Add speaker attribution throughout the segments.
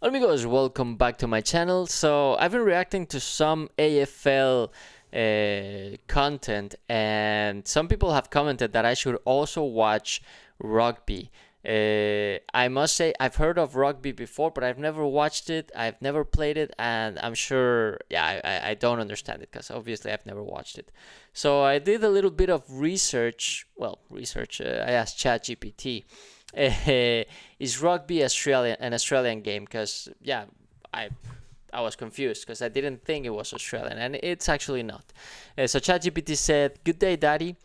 Speaker 1: Amigos, welcome back to my channel. So I've been reacting to some AFL content, and some people have commented that I should also watch rugby. I must say I've heard of rugby before, but I've never watched it. I've never played it, and I'm sure, I don't understand it because obviously I've never watched it. So I did a little bit of research. I asked ChatGPT. Is Rugby Australian an Australian game? Because I was confused because I didn't think it was Australian, and it's actually not. So ChatGPT said, "Good day, Daddy."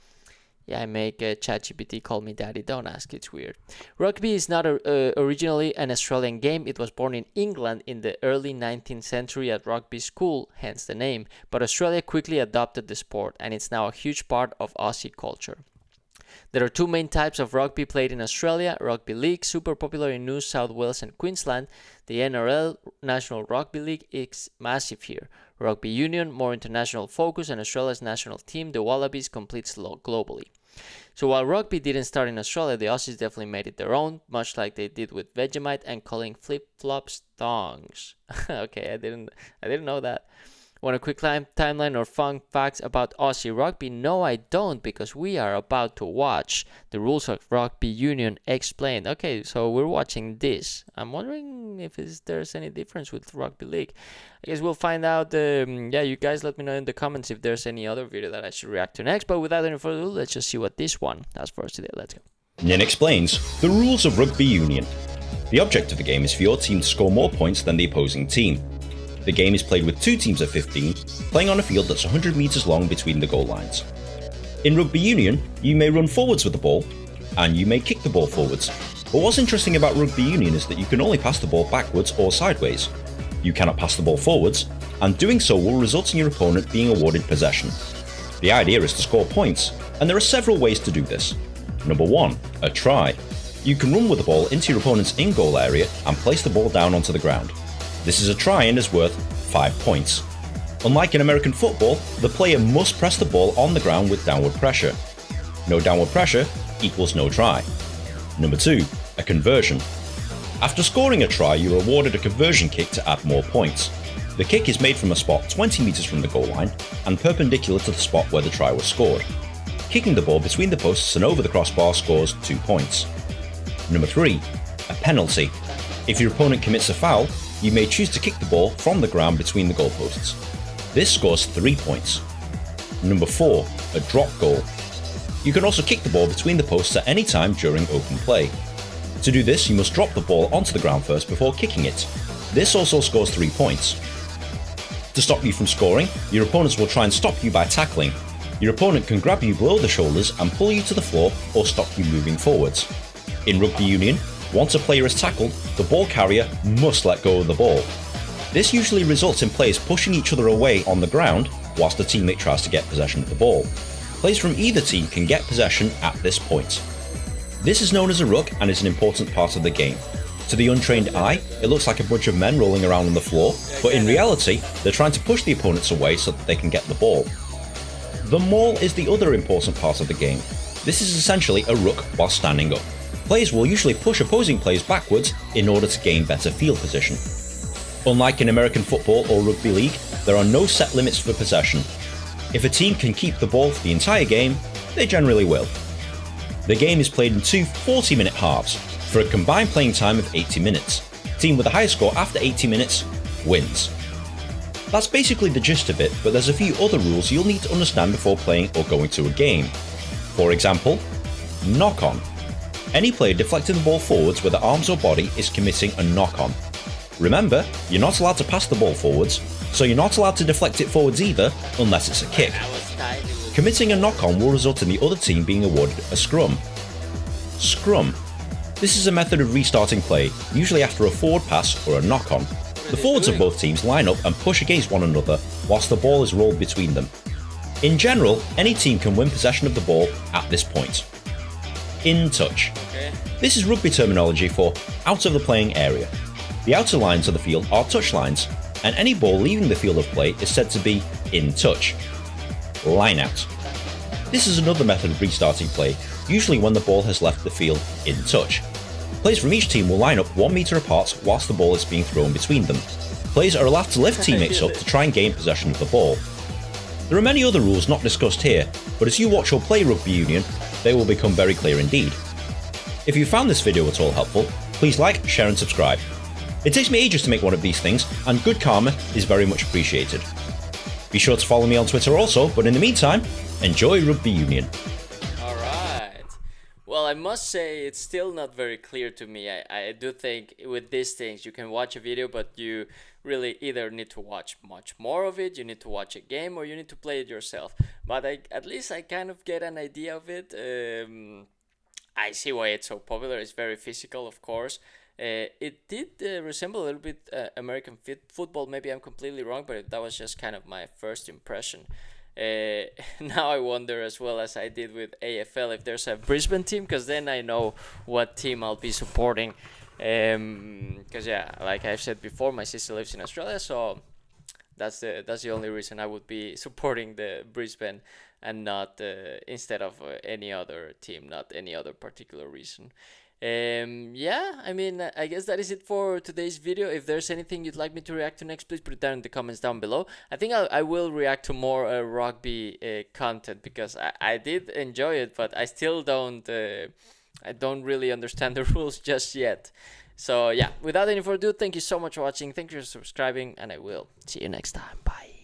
Speaker 1: Yeah, I make ChatGPT call me Daddy. Don't ask, it's weird. Rugby is not originally an Australian game. It was born in England in the early 19th century at rugby school, hence the name. But Australia quickly adopted the sport, and it's now a huge part of Aussie culture. There are two main types of rugby played in Australia. Rugby League, super popular in New South Wales and Queensland. The NRL, National Rugby League, is massive here. Rugby Union, more international focus, and Australia's national team, the Wallabies, competes globally. So while rugby didn't start in Australia, the Aussies definitely made it their own, much like they did with Vegemite and calling flip-flops thongs. Okay, I didn't know that. Want a quick timeline or fun facts about Aussie rugby? No, I don't, because we are about to watch the rules of Rugby Union explained. Okay, so we're watching this. I'm wondering if there's any difference with Rugby League. I guess we'll find out. You guys let me know in the comments if there's any other video that I should react to next. But without any further ado, let's just see what this one has for us today. Let's go.
Speaker 2: Nin explains the rules of Rugby Union. The object of the game is for your team to score more points than the opposing team. The game is played with two teams of 15, playing on a field that's 100 metres long between the goal lines. In Rugby Union, you may run forwards with the ball, and you may kick the ball forwards. But what's interesting about Rugby Union is that you can only pass the ball backwards or sideways. You cannot pass the ball forwards, and doing so will result in your opponent being awarded possession. The idea is to score points, and there are several ways to do this. Number 1, a try. You can run with the ball into your opponent's in-goal area and place the ball down onto the ground. This is a try and is worth 5 points. Unlike in American football, the player must press the ball on the ground with downward pressure. No downward pressure equals no try. Number 2, a conversion. After scoring a try, you are awarded a conversion kick to add more points. The kick is made from a spot 20 metres from the goal line and perpendicular to the spot where the try was scored. Kicking the ball between the posts and over the crossbar scores 2 points. Number 3, a penalty. If your opponent commits a foul, you may choose to kick the ball from the ground between the goalposts. This scores 3 points. Number 4, a drop goal. You can also kick the ball between the posts at any time during open play. To do this, you must drop the ball onto the ground first before kicking it. This also scores 3 points. To stop you from scoring, your opponents will try and stop you by tackling. Your opponent can grab you below the shoulders and pull you to the floor or stop you moving forwards. In Rugby Union, once a player is tackled, the ball carrier must let go of the ball. This usually results in players pushing each other away on the ground whilst the teammate tries to get possession of the ball. Players from either team can get possession at this point. This is known as a ruck and is an important part of the game. To the untrained eye, it looks like a bunch of men rolling around on the floor, but in reality, they're trying to push the opponents away so that they can get the ball. The maul is the other important part of the game. This is essentially a ruck while standing up. Players will usually push opposing players backwards in order to gain better field position. Unlike in American football or rugby league, there are no set limits for possession. If a team can keep the ball for the entire game, they generally will. The game is played in two 40-minute halves, for a combined playing time of 80 minutes. The team with the highest score after 80 minutes wins. That's basically the gist of it, but there's a few other rules you'll need to understand before playing or going to a game. For example, knock-on. Any player deflecting the ball forwards with their arms or body is committing a knock-on. Remember, you're not allowed to pass the ball forwards, so you're not allowed to deflect it forwards either, unless it's a kick. Committing a knock-on will result in the other team being awarded a scrum. Scrum. This is a method of restarting play, usually after a forward pass or a knock-on. The forwards of both teams line up and push against one another whilst the ball is rolled between them. In general, any team can win possession of the ball at this point. In touch. This is rugby terminology for out of the playing area. The outer lines of the field are touch lines, and any ball leaving the field of play is said to be in touch. Line out. This is another method of restarting play, usually when the ball has left the field in touch. Players from each team will line up 1 metre apart whilst the ball is being thrown between them. Players are allowed to lift teammates up to try and gain possession of the ball. There are many other rules not discussed here, but as you watch or play Rugby Union, they will become very clear indeed. If you found this video at all helpful, please like, share and subscribe. It takes me ages to make one of these things, and good karma is very much appreciated. Be sure to follow me on Twitter also, but in the meantime, enjoy Rugby Union.
Speaker 1: Alright. Well, I must say it's still not very clear to me. I do think with these things you can watch a video, but you really either need to watch much more of it, you need to watch a game, or you need to play it yourself. But at least I kind of get an idea of it. I see why it's so popular. It's very physical, of course. It did resemble a little bit American football. Maybe I'm completely wrong, but that was just kind of my first impression. Now I wonder, as well as I did with AFL, if there's a Brisbane team, because then I know what team I'll be supporting. Because yeah, like I've said before, my sister lives in Australia, so that's the only reason I would be supporting the Brisbane and not instead of any other team, not any other particular reason. Yeah, I mean, I guess that is it for today's video. If there's anything you'd like me to react to next, please put it down in the comments down below. I think I will react to more rugby content, because I did enjoy it, but I still don't really understand the rules just yet. So yeah, without any further ado, thank you so much for watching, thank you for subscribing, and I will see you next time. Bye.